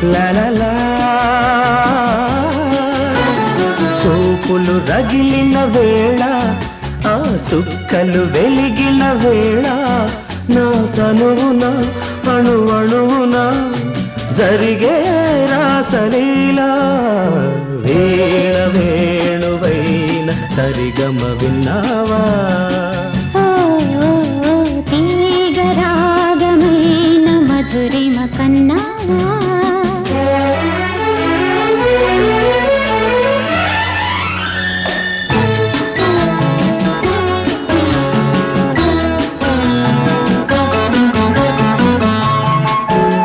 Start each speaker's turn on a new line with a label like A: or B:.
A: లాలా చూపులు రగిలిన వేళ ఆ చుక్కలు వెలిగిన వేళ నా తనువున అణువణువున జరిగే రాసలీలా వేళ వేణువైన సరిగమ విన్నావా
B: తీగ రాగమైన మధురిమ కన్నావా